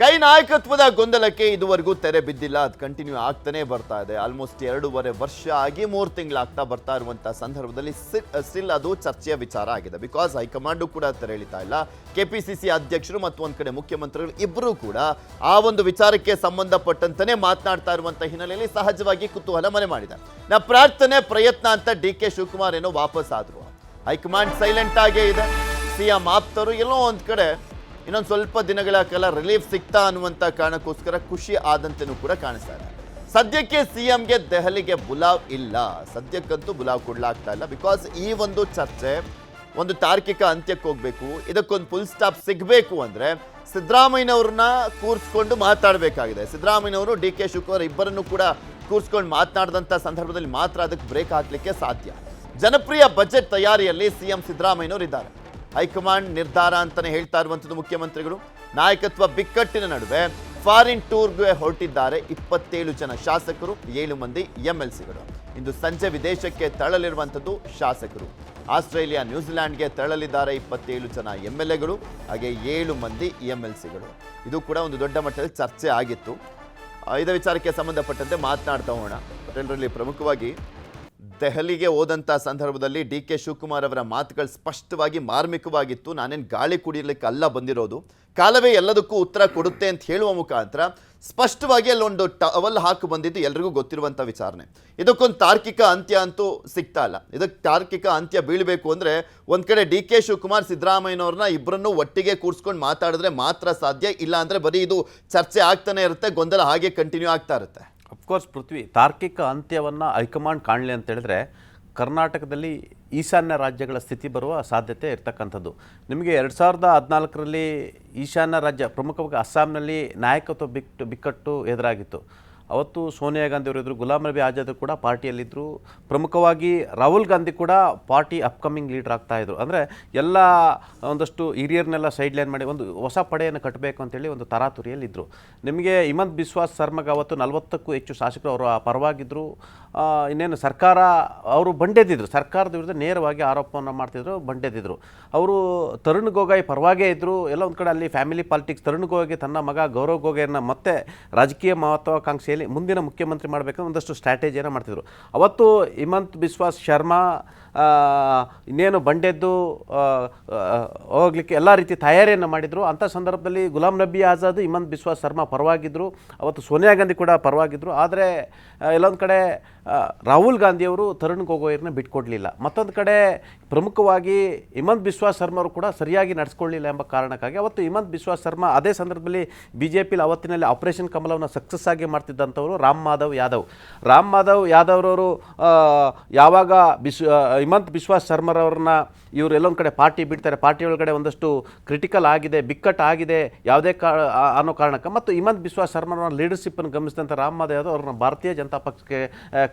ಕೈ ನಾಯಕತ್ವದ ಗೊಂದಲಕ್ಕೆ ಇದುವರೆಗೂ ತೆರೆ ಬಿದ್ದಿಲ್ಲ. ಅದು ಕಂಟಿನ್ಯೂ ಆಗ್ತಾನೆ ಬರ್ತಾ ಇದೆ. ಆಲ್ಮೋಸ್ಟ್ 2.5 ವರ್ಷ ಆಗಿ 3 ತಿಂಗಳಾಗ್ತಾ ಬರ್ತಾ ಇರುವಂತಹ ಸಂದರ್ಭದಲ್ಲಿ ಸ್ಟಿಲ್ ಅದು ಚರ್ಚೆಯ ವಿಚಾರ ಆಗಿದೆ. ಬಿಕಾಸ್ ಹೈಕಮಾಂಡು ಕೂಡ ತೆರೆ ಎಳಿತಾ ಇಲ್ಲ. ಕೆಪಿಸಿಸಿ ಅಧ್ಯಕ್ಷರು ಮತ್ತು ಒಂದ್ ಕಡೆ ಮುಖ್ಯಮಂತ್ರಿಗಳು ಇಬ್ಬರೂ ಕೂಡ ಆ ಒಂದು ವಿಚಾರಕ್ಕೆ ಸಂಬಂಧಪಟ್ಟಂತಾನೆ ಮಾತನಾಡ್ತಾ ಇರುವಂತಹ ಹಿನ್ನೆಲೆಯಲ್ಲಿ ಸಹಜವಾಗಿ ಕುತೂಹಲ ಮನೆ ಮಾಡಿದೆ. ಪ್ರಾರ್ಥನೆ ಪ್ರಯತ್ನ ಅಂತ ಡಿ.ಕೆ. ಶಿವಕುಮಾರ್ ಏನೋ ವಾಪಸ್ ಆದ್ರು. ಹೈಕಮಾಂಡ್ ಸೈಲೆಂಟ್ ಆಗೇ ಇದೆ. ಸಿಎಂ ಆಪ್ತರು ಎಲ್ಲೋ ಒಂದ್ ಕಡೆ ಇನ್ನೊಂದು ಸ್ವಲ್ಪ ದಿನಗಳ ಕಾಲ ರಿಲೀಫ್ ಸಿಗ್ತಾ ಅನ್ನುವಂಥ ಕಾರಣಕ್ಕೋಸ್ಕರ ಖುಷಿ ಆದಂತೆನೂ ಕೂಡ ಕಾಣಿಸ್ತಾ ಇದೆ. ಸದ್ಯಕ್ಕೆ ಸಿಎಂಗೆ ದೆಹಲಿಗೆ ಬುಲಾವ್ ಇಲ್ಲ. ಸದ್ಯಕ್ಕಂತೂ ಬುಲಾವ್ ಕೊಡ್ಲಾಗ್ತಾ ಇಲ್ಲ. ಬಿಕಾಸ್ ಈ ಒಂದು ಚರ್ಚೆ ಒಂದು ತಾರ್ಕಿಕ ಅಂತ್ಯಕ್ಕೆ ಹೋಗ್ಬೇಕು, ಇದಕ್ಕೊಂದು ಫುಲ್ ಸ್ಟಾಪ್ ಸಿಗಬೇಕು ಅಂದ್ರೆ ಸಿದ್ದರಾಮಯ್ಯನವ್ರನ್ನ ಕೂರಿಸ್ಕೊಂಡು ಮಾತಾಡಬೇಕಾಗಿದೆ. ಸಿದ್ದರಾಮಯ್ಯನವರು ಡಿ.ಕೆ. ಶಿವಕುಮಾರ್ ಇಬ್ಬರನ್ನು ಕೂಡ ಕೂರಿಸ್ಕೊಂಡು ಮಾತನಾಡಿದಂಥ ಸಂದರ್ಭದಲ್ಲಿ ಮಾತ್ರ ಅದಕ್ಕೆ ಬ್ರೇಕ್ ಹಾಕ್ಲಿಕ್ಕೆ ಸಾಧ್ಯ. ಜನಪ್ರಿಯ ಬಜೆಟ್ ತಯಾರಿಯಲ್ಲಿ ಸಿಎಂ ಸಿದ್ದರಾಮಯ್ಯನವರು ಇದ್ದಾರೆ. ಹೈಕಮಾಂಡ್ ನಿರ್ಧಾರ ಅಂತಾನೆ ಹೇಳ್ತಾ ಇರುವಂಥದ್ದು ಮುಖ್ಯಮಂತ್ರಿಗಳು. ನಾಯಕತ್ವ ಬಿಕ್ಕಟ್ಟಿನ ನಡುವೆ ಫಾರಿನ್ ಟೂರ್ಗೆ ಹೊರಟಿದ್ದಾರೆ 27 ಜನ ಶಾಸಕರು, 7 ಮಂದಿ ಎಂಎಲ್ಸಿಗಳು. ಇಂದು ಸಂಜೆ ವಿದೇಶಕ್ಕೆ ತೆರಳಲಿರುವಂಥದ್ದು ಶಾಸಕರು. ಆಸ್ಟ್ರೇಲಿಯಾ, ನ್ಯೂಜಿಲ್ಯಾಂಡ್ಗೆ ತೆರಳಲಿದ್ದಾರೆ 27 ಜನ ಎಂಎಲ್ಎಗಳು, ಹಾಗೆ 7 ಮಂದಿ ಎಂಎಲ್ಸಿಗಳು. ಇದು ಕೂಡ ಒಂದು ದೊಡ್ಡ ಮಟ್ಟದಲ್ಲಿ ಚರ್ಚೆ ಆಗಿತ್ತು. ಇದೇ ವಿಚಾರಕ್ಕೆ ಸಂಬಂಧಪಟ್ಟಂತೆ ಮಾತನಾಡ್ತಾ ಹೋಗೋಣ. ಎಲ್ಲರಲ್ಲಿ ಪ್ರಮುಖವಾಗಿ ದೆಹಲಿಗೆ ಹೋದಂಥ ಸಂದರ್ಭದಲ್ಲಿ ಡಿ.ಕೆ. ಶಿವಕುಮಾರ್ ಅವರ ಮಾತುಗಳು ಸ್ಪಷ್ಟವಾಗಿ ಮಾರ್ಮಿಕವಾಗಿತ್ತು. ನಾನೇನು ಗಾಳಿ ಕುಡಿಯಲಿಕ್ಕೆ ಅಲ್ಲ ಬಂದಿರೋದು, ಕಾಲವೇ ಎಲ್ಲದಕ್ಕೂ ಉತ್ತರ ಕೊಡುತ್ತೆ ಅಂತ ಹೇಳುವ ಮುಖಾಂತರ ಸ್ಪಷ್ಟವಾಗಿ ಅಲ್ಲೊಂದು ಟವಲ್ ಹಾಕಿ ಬಂದಿದ್ದು ಎಲ್ರಿಗೂ ಗೊತ್ತಿರುವಂಥ ವಿಚಾರಣೆ. ಇದಕ್ಕೊಂದು ತಾರ್ಕಿಕ ಅಂತ್ಯ ಅಂತೂ ಸಿಗ್ತಾ ಇಲ್ಲ. ಇದಕ್ಕೆ ತಾರ್ಕಿಕ ಅಂತ್ಯ ಬೀಳಬೇಕು ಅಂದರೆ ಒಂದು ಕಡೆ ಡಿ.ಕೆ. ಶಿವಕುಮಾರ್ ಸಿದ್ದರಾಮಯ್ಯನವ್ರನ್ನ ಇಬ್ಬರನ್ನು ಒಟ್ಟಿಗೆ ಕೂರಿಸ್ಕೊಂಡು ಮಾತಾಡಿದ್ರೆ ಮಾತ್ರ ಸಾಧ್ಯ. ಇಲ್ಲ ಅಂದರೆ ಬರೀ ಇದು ಚರ್ಚೆ ಆಗ್ತಾನೆ ಇರುತ್ತೆ, ಗೊಂದಲ ಹಾಗೆ ಕಂಟಿನ್ಯೂ ಆಗ್ತಾ ಇರುತ್ತೆ. ಅಫ್ಕೋರ್ಸ್ ಪೃಥ್ವಿ, ತಾರ್ಕಿಕ ಅಂತ್ಯವನ್ನು ಹೈಕಮಾಂಡ್ ಕಾಣಲಿ ಅಂತ ಹೇಳಿದ್ರೆ ಕರ್ನಾಟಕದಲ್ಲಿ ಈಶಾನ್ಯ ರಾಜ್ಯಗಳ ಸ್ಥಿತಿ ಬರುವ ಸಾಧ್ಯತೆ ಇರ್ತಕ್ಕಂಥದ್ದು. ನಿಮಗೆ 2014ರಲ್ಲಿ ಈಶಾನ್ಯ ರಾಜ್ಯ ಪ್ರಮುಖವಾಗಿ ಅಸ್ಸಾಂನಲ್ಲಿ ನಾಯಕತ್ವ ಬಿಕ್ಕಟ್ಟು ಎದುರಾಗಿತ್ತು. ಅವತ್ತು ಸೋನಿಯಾ ಗಾಂಧಿ ಅವರು ಇದ್ದರು, ಗುಲಾಂ ನಬಿ ಆಜಾದ್ ಕೂಡ ಪಾರ್ಟಿಯಲ್ಲಿದ್ದರು. ಪ್ರಮುಖವಾಗಿ ರಾಹುಲ್ ಗಾಂಧಿ ಕೂಡ ಪಾರ್ಟಿ ಅಪ್ಕಮಿಂಗ್ ಲೀಡರ್ ಆಗ್ತಾಯಿದ್ರು. ಅಂದರೆ ಎಲ್ಲ ಒಂದಷ್ಟು ಹಿರಿಯರನ್ನೆಲ್ಲ ಸೈಡ್ ಲೈನ್ ಮಾಡಿ ಒಂದು ಹೊಸ ಪಡೆಯನ್ನು ಕಟ್ಟಬೇಕು ಅಂತೇಳಿ ಒಂದು ತರಾತುರಿಯಲ್ಲಿದ್ದರು. ನಿಮಗೆ ಹಿಮಂತ್ ಬಿಸ್ವಾಸ್ ಸರ್ಮಗೆ ಅವತ್ತು 40ಕ್ಕೂ ಹೆಚ್ಚು ಶಾಸಕರು ಅವರ ಪರವಾಗಿದ್ದರು. ಇನ್ನೇನು ಸರ್ಕಾರ ಅವರು ಬಂಡೆದ್ದಿದ್ರು, ಸರ್ಕಾರದ ವಿರುದ್ಧ ನೇರವಾಗಿ ಆರೋಪವನ್ನು ಮಾಡ್ತಿದ್ರು, ಬಂಡೆದ್ದಿದ್ರು. ಅವರು ತರುಣ್ ಗೊಗೊಯ್ ಪರವಾಗೇ ಇದ್ದರು. ಎಲ್ಲ ಒಂದು ಕಡೆ ಅಲ್ಲಿ ಫ್ಯಾಮಿಲಿ ಪಾಲಿಟಿಕ್ಸ್. ತರುಣ್ ಗೊಗೊಯ್ಗೆ ತನ್ನ ಮಗ ಗೌರವ್ ಗೊಗೊಯ್ನ ಮತ್ತೆ ರಾಜಕೀಯ ಮಹತ್ವಾಕಾಂಕ್ಷೆಯಲ್ಲಿ ಮುಂದಿನ ಮುಖ್ಯಮಂತ್ರಿ ಮಾಡಬೇಕಂದ್ರೆ ಒಂದಷ್ಟು ಸ್ಟ್ರಾಟಜಿಯನ್ನು ಮಾಡ್ತಿದ್ರು. ಅವತ್ತು ಹಿಮಂತ್ ಬಿಸ್ವಾಸ್ ಶರ್ಮಾ ಇನ್ನೇನು ಬಂಡೆದ್ದು ಹೋಗ್ಲಿಕ್ಕೆ ಎಲ್ಲ ರೀತಿ ತಯಾರಿಯನ್ನು ಮಾಡಿದರು. ಅಂಥ ಸಂದರ್ಭದಲ್ಲಿ ಗುಲಾಂ ನಬಿ ಆಜಾದ್, ಹಿಮಂತ್ ಬಿಸ್ವಾಸ್ ಶರ್ಮಾ ಪರವಾಗಿದ್ದರು. ಅವತ್ತು ಸೋನಿಯಾ ಗಾಂಧಿ ಕೂಡ ಪರವಾಗಿದ್ದರು. ಆದರೆ ಎಲ್ಲೊಂದು ಕಡೆ ರಾಹುಲ್ ಗಾಂಧಿಯವರು ತರುಣ್ ಗೊಗೊಯ್ರನ್ನ ಬಿಟ್ಕೊಡ್ಲಿಲ್ಲ. ಮತ್ತೊಂದು ಕಡೆ ಪ್ರಮುಖವಾಗಿ ಹಿಮಂತ್ ಬಿಸ್ವಾಸ್ ಶರ್ಮಾ ಅವರು ಕೂಡ ಸರಿಯಾಗಿ ನಡೆಸ್ಕೊಳ್ಳಿಲ್ಲ ಎಂಬ ಕಾರಣಕ್ಕಾಗಿ ಅವತ್ತು ಹಿಮಂತ್ ಬಿಸ್ವಾಸ್ ಶರ್ಮಾ ಅದೇ ಸಂದರ್ಭದಲ್ಲಿ BJP ಅವತ್ತಿನಲ್ಲಿ ಆಪರೇಷನ್ ಕಮಲವನ್ನು ಸಕ್ಸಸ್ ಆಗಿ ಮಾಡ್ತಿದ್ದಂಥವರು ರಾಮ್ ಮಾಧವ್ ಯಾದವ್ರವರು ಯಾವಾಗ ಹಿಮಂತ್ ಬಿಸ್ವಾಸ್ ಶರ್ಮಾರವ್ರನ್ನ ಇವರು ಎಲ್ಲೊಂದು ಕಡೆ ಪಾರ್ಟಿ ಬಿಡ್ತಾರೆ, ಪಾರ್ಟಿ ಒಳಗಡೆ ಒಂದಷ್ಟು ಕ್ರಿಟಿಕಲ್ ಆಗಿದೆ, ಬಿಕ್ಕಟ್ಟು ಆಗಿದೆ ಯಾವುದೇ ಅನ್ನೋ ಕಾರಣಕ್ಕೆ ಮತ್ತು ಹಿಮಂತ್ ಬಿಸ್ವಾಸ್ ಶರ್ಮಾರವ್ರ ಲೀಡರ್ಶಿಪ್ಪನ್ನು ಗಮನಿಸಿದಂಥ ರಾಮ್ ಮಾಧವ್ ಯಾದವ್ ಅವ್ರನ್ನ ಭಾರತೀಯ ಜನತಾ ಪಕ್ಷಕ್ಕೆ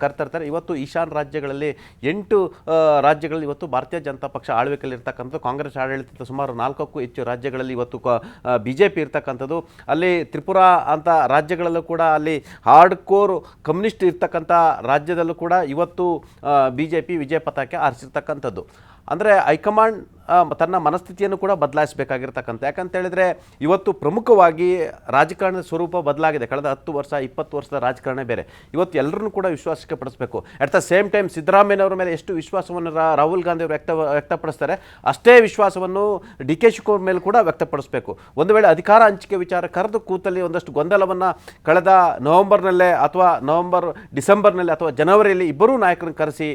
ಕರ್ತಿರ್ತಾರೆ. ಇವತ್ತು ಈಶಾನ್ಯ ರಾಜ್ಯಗಳಲ್ಲಿ 8 ರಾಜ್ಯಗಳಲ್ಲಿ ಇವತ್ತು ಭಾರತೀಯ ಜನತಾ ಪಕ್ಷ ಆಳ್ವಿಕೆಯಲ್ಲಿರ್ತಕ್ಕಂಥದ್ದು. ಕಾಂಗ್ರೆಸ್ ಆಡಳಿತದ ಸುಮಾರು 4ಕ್ಕೂ ಹೆಚ್ಚು ರಾಜ್ಯಗಳಲ್ಲಿ ಇವತ್ತು BJP ಇರ್ತಕ್ಕಂಥದ್ದು. ಅಲ್ಲಿ ತ್ರಿಪುರಾ ಅಂತ ರಾಜ್ಯಗಳಲ್ಲೂ ಕೂಡ ಅಲ್ಲಿ ಹಾರ್ಡ್ ಕೋರ್ ಕಮ್ಯುನಿಸ್ಟ್ ಇರ್ತಕ್ಕಂಥ ರಾಜ್ಯದಲ್ಲೂ ಕೂಡ ಇವತ್ತು BJP ವಿಜಯ ಪತಾಕೆ ಆರಿಸಿರ್ತಕ್ಕಂಥದ್ದು. ಅಂದರೆ ಹೈಕಮಾಂಡ್ ತನ್ನ ಮನಸ್ಥಿತಿಯನ್ನು ಕೂಡ ಬದಲಾಯಿಸಬೇಕಾಗಿರ್ತಕ್ಕಂಥ. ಯಾಕಂತ ಹೇಳಿದರೆ ಇವತ್ತು ಪ್ರಮುಖವಾಗಿ ರಾಜಕಾರಣದ ಸ್ವರೂಪ ಬದಲಾಗಿದೆ. ಕಳೆದ 10 ವರ್ಷ 20 ವರ್ಷದ ರಾಜಕಾರಣ ಬೇರೆ. ಇವತ್ತು ಎಲ್ಲರನ್ನೂ ಕೂಡ ವಿಶ್ವಾಸಕ್ಕೆ ಪಡಿಸಬೇಕು. ಅಟ್ ದ ಸೇಮ್ ಟೈಮ್ ಸಿದ್ದರಾಮಯ್ಯನವರ ಮೇಲೆ ಎಷ್ಟು ವಿಶ್ವಾಸವನ್ನು ರಾಹುಲ್ ಗಾಂಧಿ ಅವರು ವ್ಯಕ್ತಪಡಿಸ್ತಾರೆ, ಅಷ್ಟೇ ವಿಶ್ವಾಸವನ್ನು ಡಿ.ಕೆ. ಶಿವಕುಮಾರ್ ಮೇಲೆ ಕೂಡ ವ್ಯಕ್ತಪಡಿಸಬೇಕು. ಒಂದು ವೇಳೆ ಅಧಿಕಾರ ಹಂಚಿಕೆ ವಿಚಾರ ಕರೆದು ಕೂತಲ್ಲಿ ಒಂದಷ್ಟು ಗೊಂದಲವನ್ನು ಕಳೆದ ನವೆಂಬರ್ನಲ್ಲೇ ಅಥವಾ ಡಿಸೆಂಬರ್ನಲ್ಲಿ ಅಥವಾ ಜನವರಿಯಲ್ಲಿ ಇಬ್ಬರೂ ನಾಯಕರನ್ನು ಕರೆಸಿ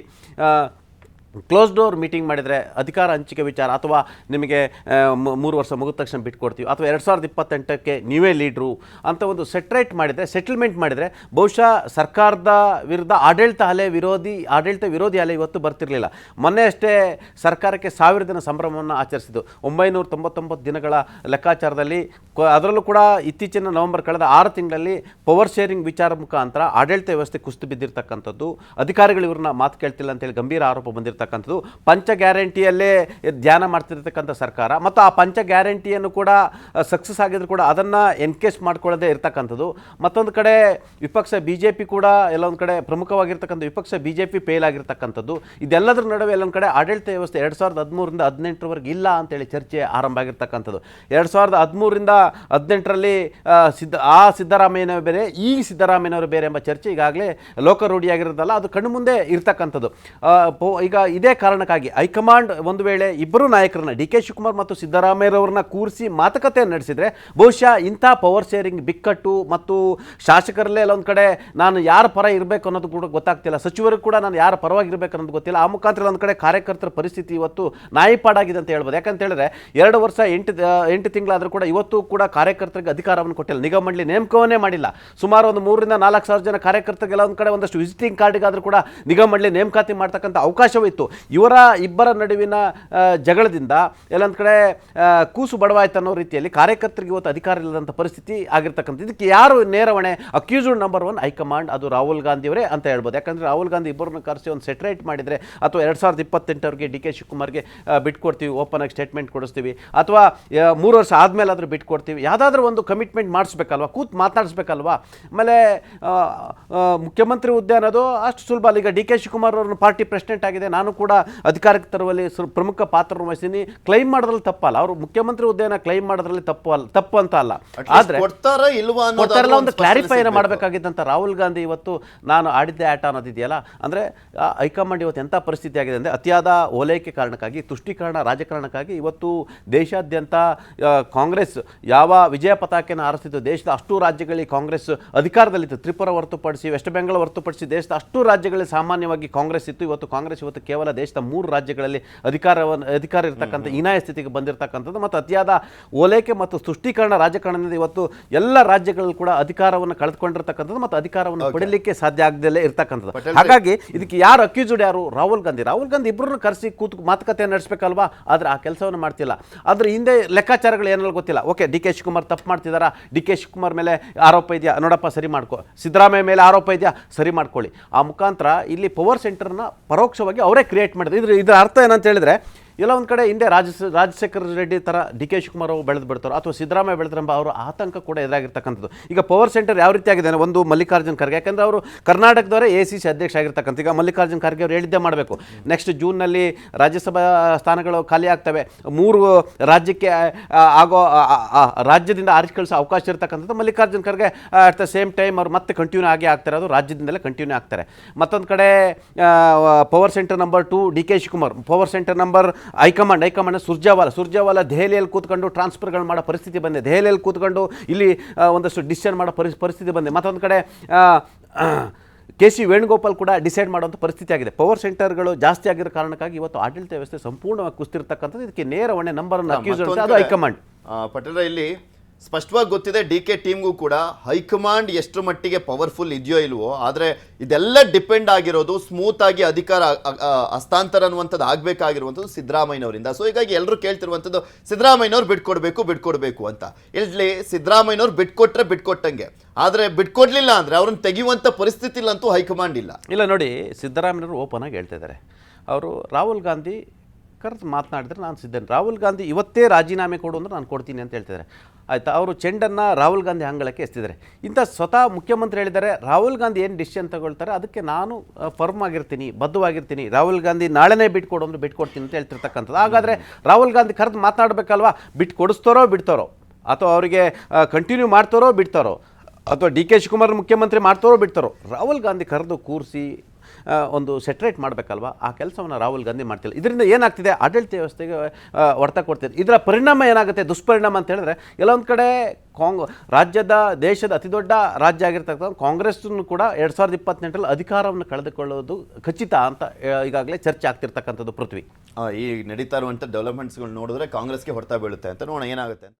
ಕ್ಲೋಸ್ ಡೋರ್ ಮೀಟಿಂಗ್ ಮಾಡಿದರೆ ಅಧಿಕಾರ ಹಂಚಿಕೆ ವಿಚಾರ ಅಥವಾ ನಿಮಗೆ 3 ವರ್ಷ ಮುಗಿದ ತಕ್ಷಣ ಬಿಟ್ಕೊಡ್ತೀವಿ ಅಥವಾ 2028ಕ್ಕೆ ನೀವೇ ಲೀಡ್ರು ಅಂತ ಒಂದು ಸೆಟಲ್ಮೆಂಟ್ ಮಾಡಿದರೆ ಬಹುಶಃ ಸರ್ಕಾರದ ವಿರುದ್ಧ ಆಡಳಿತ ವಿರೋಧಿ ಅಲೆ ಇವತ್ತು ಬರ್ತಿರಲಿಲ್ಲ. ಮೊನ್ನೆ ಅಷ್ಟೇ ಸರ್ಕಾರಕ್ಕೆ 1000 ದಿನ ಸಂಭ್ರಮವನ್ನು ಆಚರಿಸಿದ್ದು. 999 ದಿನಗಳ ಲೆಕ್ಕಾಚಾರದಲ್ಲಿ ಅದರಲ್ಲೂ ಕೂಡ ಇತ್ತೀಚಿನ ನವೆಂಬರ್ ಕಳೆದ 6 ತಿಂಗಳಲ್ಲಿ ಪವರ್ ಶೇರಿಂಗ್ ವಿಚಾರ ಮುಖಾಂತರ ಆಡಳಿತ ವ್ಯವಸ್ಥೆ ಕುಸಿದು ಬಿದ್ದಿರ್ತಕ್ಕಂಥದ್ದು. ಅಧಿಕಾರಿಗಳು ಇವ್ರನ್ನ ಮಾತು ಕೇಳ್ತಿಲ್ಲ ಅಂತೇಳಿ ಗಂಭೀರ ಆರೋಪ ಬಂದಿರ್ತಕ್ಕಂಥ ಆಗ್ತಿರ್ತಕ್ಕಂಥದ್ದು. ಪಂಚ ಗ್ಯಾರಂಟಿಯಲ್ಲೇ ಧ್ಯಾನ ಮಾಡ್ತಿರ್ತಕ್ಕಂಥ ಸರ್ಕಾರ ಮತ್ತು ಆ ಪಂಚ ಗ್ಯಾರಂಟಿಯನ್ನು ಕೂಡ ಸಕ್ಸಸ್ ಆಗಿದ್ರು ಕೂಡ ಅದನ್ನು ಎನ್ಕೇಸ್ ಮಾಡ್ಕೊಳ್ಳದೆ ಇರ್ತಕ್ಕಂಥದ್ದು. ಮತ್ತೊಂದು ಕಡೆ ವಿಪಕ್ಷ BJP ಕೂಡ ಎಲ್ಲೊಂದು ಕಡೆ ಪ್ರಮುಖವಾಗಿರ್ತಕ್ಕಂಥ ವಿಪಕ್ಷ BJP ಫೇಲ್ ಆಗಿರ್ತಕ್ಕಂಥದ್ದು. ಇದೆಲ್ಲದರ ನಡುವೆ ಎಲ್ಲೊಂದು ಕಡೆ ಆಡಳಿತ ವ್ಯವಸ್ಥೆ 2013ರಿಂದ 18ರವರೆಗೆ ಇಲ್ಲ ಅಂತೇಳಿ ಚರ್ಚೆ ಆರಂಭ ಆಗಿರ್ತಕ್ಕಂಥದ್ದು. 2013ರಿಂದ 18ರಲ್ಲಿ ಸಿದ್ದರಾಮಯ್ಯನವರು ಬೇರೆ, ಈಗ ಸಿದ್ದರಾಮಯ್ಯನವರು ಬೇರೆ ಎಂಬ ಚರ್ಚೆ ಈಗಾಗಲೇ ಲೋಕಾರೂಢಿಯಾಗಿರೋದಲ್ಲ, ಅದು ಕಣ್ಣು ಮುಂದೆ ಇರ್ತಕ್ಕಂಥದ್ದು. ಈಗ ಇದೇ ಕಾರಣಕ್ಕಾಗಿ ಹೈಕಮಾಂಡ್ ಒಂದು ವೇಳೆ ಇಬ್ಬರು ನಾಯಕರನ್ನ DK ಶಿವಕುಮಾರ್ ಮತ್ತು ಸಿದ್ದರಾಮಯ್ಯರವ್ರನ್ನ ಕೂರಿಸಿ ಮಾತುಕತೆ ನಡೆಸಿದರೆ ಬಹುಶಃ ಇಂಥ ಪವರ್ ಶೇರಿಂಗ್ ಬಿಕ್ಕಟ್ಟು ಮತ್ತು ಶಾಸಕರಲ್ಲೇ ಒಂದು ಕಡೆ ನಾನು ಯಾರ ಪರ ಇರಬೇಕು ಅನ್ನೋದು ಕೂಡ ಗೊತ್ತಾಗ್ತಿಲ್ಲ, ಸಚಿವರು ಕೂಡ ನಾನು ಯಾರ ಪರವಾಗಿರ್ಬೇಕು ಅನ್ನೋದು ಗೊತ್ತಿಲ್ಲ. ಆ ಮುಖಾಂತರ ಒಂದು ಕಡೆ ಕಾರ್ಯಕರ್ತರ ಪರಿಸ್ಥಿತಿ ಇವತ್ತು ನಾಯಿಪಾಡಾಗಿದೆ ಅಂತ ಹೇಳ್ಬೋದು. ಯಾಕಂತ ಹೇಳಿದ್ರೆ 2 ವರ್ಷ 8 ತಿಂಗಳಾದರೂ ಕೂಡ ಇವತ್ತು ಕೂಡ ಕಾರ್ಯಕರ್ತರಿಗೆ ಅಧಿಕಾರವನ್ನು ಕೊಟ್ಟಿಲ್ಲ, ನಿಗಮ ಮಂಡಳಿ ನೇಮಕವನ್ನೇ ಮಾಡಿಲ್ಲ. ಸುಮಾರು ಒಂದು 3 ರಿಂದ 4 ಸಾವಿರ ಜನ ಕಾರ್ಯಕರ್ತರಿಗೆಲ್ಲ ಒಂದು ಕಡೆ ಒಂದಷ್ಟು ವಿಸಿಟಿಂಗ್ ಕಾರ್ಡ್ಗಾದರೂ ಕೂಡ ನಿಗಮ ಮಂಡಳಿ ನೇಮಕಾತಿ ಮಾಡ್ತಕ್ಕಂಥ ಅವಕಾಶವಿತ್ತು. ಇವರ ಇಬ್ಬರ ನಡುವಿನ ಜಗಳದಿಂದ ಎಲ್ಲೊಂದು ಕಡೆ ಕೂಸು ಬಡವಾಯ್ತು ಅನ್ನೋ ರೀತಿಯಲ್ಲಿ ಕಾರ್ಯಕರ್ತರಿಗೆ ಇವತ್ತು ಅಧಿಕಾರ ಇಲ್ಲದಂಥ ಪರಿಸ್ಥಿತಿ ಆಗಿರ್ತಕ್ಕಂಥ. ಇದಕ್ಕೆ ಯಾರು ನೇರ ಹೊಣೆ? ಅಕ್ಯೂಸ್ಡ್ ನಂಬರ್ 1 ಹೈಕಮಾಂಡ್, ಅದು ರಾಹುಲ್ ಗಾಂಧಿಯವರೇ ಅಂತ ಹೇಳ್ಬೋದು. ಯಾಕಂದರೆ ರಾಹುಲ್ ಗಾಂಧಿ ಇಬ್ಬರನ್ನ ಕರೆಸಿ ಒಂದು ಸೆಟ್ರೇಟ್ ಮಾಡಿದರೆ, ಅಥವಾ 2028 DK ಶಿವಕುಮಾರ್ಗೆ ಬಿಟ್ಕೊಡ್ತೀವಿ, ಓಪನ್ ಆಗಿ ಸ್ಟೇಟ್ಮೆಂಟ್ ಕೊಡಿಸ್ತೀವಿ, ಅಥವಾ 3 ವರ್ಷ ಆದಮೇಲೆ ಆದರೂ ಬಿಟ್ಕೊಡ್ತೀವಿ, ಯಾವುದಾದ್ರೂ ಒಂದು ಕಮಿಟ್ಮೆಂಟ್ ಮಾಡಿಸ್ಬೇಕಲ್ವ, ಕೂತ್ ಮಾತನಾಡಿಸ್ಬೇಕಲ್ವಾ. ಆಮೇಲೆ ಮುಖ್ಯಮಂತ್ರಿ ಹುದ್ದೆ ಅನ್ನೋದು ಅಷ್ಟು ಸುಲಭ ಅಲ್ಲ. ಈಗ DK ಶಿವಕುಮಾರ್ ಅವ್ರನ್ನ ಪಾರ್ಟಿ ಪ್ರೆಸಿಡೆಂಟ್ ಆಗಿದೆ, ನಾನು ಕೂಡ ಅಧಿಕಾರಕ್ಕೆ ತರುವಲ್ಲಿ ಪ್ರಮುಖ ಪಾತ್ರ ವಹಿಸ್ತೀನಿ, ಕ್ಲೈಮ್ ಮಾಡೋದ್ರಲ್ಲಿ ತಪ್ಪಲ್ಲ. ಅವರು ಮುಖ್ಯಮಂತ್ರಿ ಹುದ್ದೆಯನ್ನು ಕ್ಲೈಮ್ ಮಾಡೋದ್ರಲ್ಲಿ ತಪ್ಪು ಅಂತ ಅಲ್ಲ. ಆದರೆ ಒಂದು ಕ್ಲಾರಿಫೈ ಮಾಡಬೇಕಾಗಿದ್ದಂಥ ರಾಹುಲ್ ಗಾಂಧಿ ಇವತ್ತು ನಾನು ಆಡಿದ್ದೆ ಆಟ ಅನ್ನೋದಿದೆಯಲ್ಲ, ಅಂದರೆ ಹೈಕಮಾಂಡ್ ಇವತ್ತು ಎಂಥ ಪರಿಸ್ಥಿತಿ ಆಗಿದೆ ಅಂದರೆ ಅತಿಯಾದ ಓಲೈಕೆ ಕಾರಣಕ್ಕಾಗಿ, ತುಷ್ಟೀಕರಣ ರಾಜಕಾರಣಕ್ಕಾಗಿ ಇವತ್ತು ದೇಶಾದ್ಯಂತ ಕಾಂಗ್ರೆಸ್ ಯಾವ ವಿಜಯ ಪತಾಕೆಯನ್ನು ಹಾರಿಸ್ತಿತ್ತು, ದೇಶದ ಅಷ್ಟು ರಾಜ್ಯಗಳಲ್ಲಿ ಕಾಂಗ್ರೆಸ್ ಅಧಿಕಾರದಲ್ಲಿತ್ತು. ತ್ರಿಪುರ ಹೊರತುಪಡಿಸಿ, ವೆಸ್ಟ್ ಬೆಂಗಾಲ್ ಹೊರತುಪಡಿಸಿ ದೇಶದ ಅಷ್ಟು ರಾಜ್ಯಗಳಲ್ಲಿ ಸಾಮಾನ್ಯವಾಗಿ ಕಾಂಗ್ರೆಸ್ ಇತ್ತು. ಇವತ್ತು ಕಾಂಗ್ರೆಸ್ ಕೇವಲ ದೇಶದ 3 ರಾಜ್ಯಗಳಲ್ಲಿ ಅಧಿಕಾರ ಇರತಕ್ಕಂಥ ಹೀನಾಯ ಸ್ಥಿತಿಗೆ ಬಂದಿರತಕ್ಕಂಥದ್ದು. ಮತ್ತು ಅತಿಯಾದ ಓಲೈಕೆ ಮತ್ತು ತುಷ್ಟೀಕರಣ ರಾಜಕಾರಣದಿಂದ ಇವತ್ತು ಎಲ್ಲ ರಾಜ್ಯಗಳಲ್ಲಿ ಕೂಡ ಅಧಿಕಾರವನ್ನು ಕಳೆದುಕೊಂಡಿರ್ತಕ್ಕಂಥದ್ದು ಮತ್ತು ಅಧಿಕಾರವನ್ನು ಪಡೆಯಲಿಕ್ಕೆ ಸಾಧ್ಯ ಆಗದಲ್ಲೇ ಇರ್ತಕ್ಕಂಥದ್ದು. ಹಾಗಾಗಿ ಇದಕ್ಕೆ ಯಾರು ಅಕ್ಯೂಸ್ಡ್? ಯಾರು? ರಾಹುಲ್ ಗಾಂಧಿ ಇಬ್ಬರನ್ನು ಕರೆಸಿ ಮಾತುಕತೆ ನಡೆಸಬೇಕಲ್ವಾ. ಆದರೆ ಆ ಕೆಲಸವನ್ನು ಮಾಡ್ತಿಲ್ಲ. ಆದರೆ ಹಿಂದೆ ಲೆಕ್ಕಾಚಾರಗಳು ಏನಲ್ಲ ಗೊತ್ತಿಲ್ಲ. ಓಕೆ, DK ಶಿವಕುಮಾರ್ ತಪ್ಪು ಮಾಡ್ತಿದ್ದಾರಾ, DK ಶಿವಕುಮಾರ್ ಮೇಲೆ ಆರೋಪ ಇದೆಯಾ, ನೋಡಪ್ಪ ಸರಿ ಮಾಡ್ಕೊ. ಸಿದ್ದರಾಮಯ್ಯ ಮೇಲೆ ಆರೋಪ ಇದೆಯಾ, ಸರಿ ಮಾಡ್ಕೊಳ್ಳಿ. ಆ ಮುಖಾಂತರ ಇಲ್ಲಿ ಪವರ್ ಸೆಂಟರ್ನ ಪರೋಕ್ಷವಾಗಿ ಅವರೇ ಕ್ರಿಯೇಟ್ ಮಾಡಿದ್ರು. ಇದರ ಅರ್ಥ ಏನಂತ ಹೇಳಿದ್ರೆ, ಎಲ್ಲ ಒಂದು ಕಡೆ ಹಿಂದೆ ರಾಜಶೇಖರ ರೆಡ್ಡಿ ಥರ DK ಶಿವಕುಮಾರ್ ಅವರು ಬೆಳೆದು ಬಿಡ್ತಾರೋ, ಅಥವಾ ಸಿದ್ದರಾಮಯ್ಯ ಬೆಳೆದ್ರೆಂಬ ಅವರ ಆತಂಕ ಕೂಡ ಎದುರಾಗಿರ್ತಕ್ಕಂಥದ್ದು. ಈಗ ಪವರ್ ಸೆಂಟರ್ ಯಾವ ರೀತಿ ಆಗಿದೆ? ಒಂದು ಮಲ್ಲಿಕಾರ್ಜುನ್ ಖರ್ಗೆ, ಯಾಕೆಂದರೆ ಅವರು ಕರ್ನಾಟಕದವರೇ ACC ಅಧ್ಯಕ್ಷ ಆಗಿರ್ತಕ್ಕಂಥ. ಈಗ ಮಲ್ಲಿಕಾರ್ಜುನ್ ಖರ್ಗೆ ಅವರು ಹೇಳಿದ್ದೇ ಮಾಡಬೇಕು, ನೆಕ್ಸ್ಟ್ ಜೂನ್ನಲ್ಲಿ ರಾಜ್ಯಸಭಾ ಸ್ಥಾನಗಳು ಖಾಲಿ ಆಗ್ತವೆ, 3 ರಾಜ್ಯಕ್ಕೆ ರಾಜ್ಯದಿಂದ ಆರಿಸಿ ಕಳಿಸೋ ಅವಕಾಶ ಇರ್ತಕ್ಕಂಥದ್ದು. Mallikarjun Kharge at the same time ಅವ್ರು ಮತ್ತೆ ಕಂಟಿನ್ಯೂ ಆಗ್ತಾರೆ, ಅದು ರಾಜ್ಯದಿಂದಲೇ ಕಂಟಿನ್ಯೂ ಆಗ್ತಾರೆ. ಮತ್ತೊಂದು ಕಡೆ power centre number 2 DK Shivakumar, power centre number high command Surjewala ದೆಹಲಿಯಲ್ಲಿ ಕೂತ್ಕೊಂಡು ಟ್ರಾನ್ಸ್ಫರ್ಗಳು ಮಾಡೋ ಪರಿಸ್ಥಿತಿ ಬಂದಿದೆ. ದೆಹಲಿಯಲ್ಲಿ ಕೂತ್ಕೊಂಡು ಇಲ್ಲಿ ಒಂದಷ್ಟು ಡಿಸಿಷನ್ ಮಾಡೋ ಪರಿಸ್ಥಿತಿ ಬಂದಿದೆ. ಮತ್ತೊಂದು ಕಡೆ KC ವೇಣುಗೋಪಾಲ್ ಕೂಡ ಡಿಸೈಡ್ ಮಾಡುವಂಥ ಪರಿಸ್ಥಿತಿ ಆಗಿದೆ. ಪವರ್ ಸೆಂಟರ್ಗಳು ಜಾಸ್ತಿ ಆಗಿರೋ ಕಾರಣಕ್ಕಾಗಿ ಇವತ್ತು ಆಡಳಿತ ವ್ಯವಸ್ಥೆ ಸಂಪೂರ್ಣವಾಗಿ ಕುಸಿತಿರ್ತಕ್ಕಂಥದ್ದು. ಇದಕ್ಕೆ ನೇರ ಹೊಣೆ ನಂಬರ್ 1 ಅಕ್ಯೂಸ್ ಅದು ಹೈಕಮಾಂಡ್. ಪಟೇಲ, ಇಲ್ಲಿ ಸ್ಪಷ್ಟವಾಗಿ ಗೊತ್ತಿದೆ DK ಟೀಮ್ಗೂ ಕೂಡ ಹೈಕಮಾಂಡ್ ಎಷ್ಟು ಮಟ್ಟಿಗೆ ಪವರ್ಫುಲ್ ಇದೆಯೋ ಇಲ್ವೋ, ಆದರೆ ಇದೆಲ್ಲ ಡಿಪೆಂಡ್ ಆಗಿರೋದು ಸ್ಮೂತ್ ಆಗಿ ಅಧಿಕಾರ ಹಸ್ತಾಂತರ ಅನ್ನುವಂಥದ್ದು ಆಗಬೇಕಾಗಿರುವಂಥದ್ದು ಸಿದ್ದರಾಮಯ್ಯನವರಿಂದ. ಸೊ ಹೀಗಾಗಿ ಎಲ್ಲರೂ ಕೇಳ್ತಿರುವಂಥದ್ದು ಸಿದ್ದರಾಮಯ್ಯನವ್ರು ಬಿಟ್ಕೊಡ್ಬೇಕು ಅಂತ. ಇಲ್ಲಿ ಸಿದ್ದರಾಮಯ್ಯನವ್ರು ಬಿಟ್ಕೊಟ್ಟಂಗೆ, ಆದರೆ ಬಿಟ್ಕೊಡ್ಲಿಲ್ಲ ಅಂದರೆ ಅವ್ರನ್ನ ತೆಗೆಯುವಂಥ ಪರಿಸ್ಥಿತಿ ಅಂತೂ ಹೈಕಮಾಂಡ್ ಇಲ್ಲ. ನೋಡಿ, ಸಿದ್ದರಾಮಯ್ಯನವರು ಓಪನ್ ಆಗಿ ಹೇಳ್ತಾ ಇದ್ದಾರೆ. ಅವರು ರಾಹುಲ್ ಗಾಂಧಿ ಕರೆದು ಮಾತನಾಡಿದ್ರೆ ನಾನು ಸಿದ್ಧನೆ, ರಾಹುಲ್ ಗಾಂಧಿ ಇವತ್ತೇ ರಾಜೀನಾಮೆ ಕೊಡು ಅಂದ್ರೆ ನಾನು ಕೊಡ್ತೀನಿ ಅಂತ ಹೇಳ್ತಿದ್ದಾರೆ. ಆಯಿತಾ, ಅವರು ಚೆಂಡನ್ನು ರಾಹುಲ್ ಗಾಂಧಿ ಅಂಗಳಕ್ಕೆ ಎಸ್ತಿದ್ದಾರೆ. ಇಂಥ ಸ್ವತಃ ಮುಖ್ಯಮಂತ್ರಿ ಹೇಳಿದ್ದಾರೆ, ರಾಹುಲ್ ಗಾಂಧಿ ಏನು ಡಿಸಿಷನ್ ತಗೊಳ್ತಾರೆ ಅದಕ್ಕೆ ನಾನು ಫರ್ಮ್ ಆಗಿರ್ತೀನಿ, ಬದ್ಧವಾಗಿರ್ತೀನಿ, ರಾಹುಲ್ ಗಾಂಧಿ ನಾಳೆನೇ ಬಿಟ್ಕೊಡು ಅಂದ್ರೆ ಬಿಟ್ಕೊಡ್ತೀನಿ ಅಂತ ಹೇಳ್ತಿರ್ತಕ್ಕಂಥದ್ದು. ಹಾಗಾದರೆ ರಾಹುಲ್ ಗಾಂಧಿ ಕರೆದು ಮಾತನಾಡಬೇಕಲ್ವಾ, ಬಿಟ್ಕೊಡಿಸ್ತಾರೋ ಅಥವಾ ಅವರಿಗೆ ಕಂಟಿನ್ಯೂ ಮಾಡ್ತಾರೋ ಬಿಡ್ತಾರೋ, ಅಥವಾ DK ಶಿವಕುಮಾರ್ ಮುಖ್ಯಮಂತ್ರಿ ಮಾಡ್ತಾರೋ ಬಿಡ್ತಾರೋ, ರಾಹುಲ್ ಗಾಂಧಿ ಕರೆದು ಕೂರಿಸಿ ಒಂದು ಸೆಟ್ರೇಟ್ ಮಾಡಬೇಕಲ್ವ. ಆ ಕೆಲಸವನ್ನು ರಾಹುಲ್ ಗಾಂಧಿ ಮಾಡ್ತಿಲ್ಲ. ಇದರಿಂದ ಏನಾಗ್ತಿದೆ, ಆಡಳಿತ ವ್ಯವಸ್ಥೆಗೆ ಹೊಡೆತ ಕೊಡ್ತಿದೆ. ಇದರ ಪರಿಣಾಮ ಏನಾಗುತ್ತೆ, ದುಷ್ಪರಿಣಾಮ ಅಂತ ಹೇಳಿದ್ರೆ, ಎಲ್ಲೊಂದು ಕಡೆ ರಾಜ್ಯದ ದೇಶದ ಅತಿ ದೊಡ್ಡ ರಾಜ್ಯ ಆಗಿರ್ತಕ್ಕಂಥ ಕಾಂಗ್ರೆಸ್ನು ಕೂಡ 2028ರಲ್ಲಿ ಅಧಿಕಾರವನ್ನು ಕಳೆದುಕೊಳ್ಳೋದು ಖಚಿತ ಅಂತ ಈಗಾಗಲೇ ಚರ್ಚೆ ಆಗ್ತಿರ್ತಕ್ಕಂಥದ್ದು. ಪೃಥ್ವಿ, ಈ ನಡೀತಾ ಇರುವಂಥ ಡೆವಲಪ್ಮೆಂಟ್ಸ್ಗಳು ನೋಡಿದ್ರೆ ಕಾಂಗ್ರೆಸ್ಗೆ ಹೊಡೆತ ಬೀಳುತ್ತೆ ಅಂತ ನೋಡೋಣ ಏನಾಗುತ್ತೆ.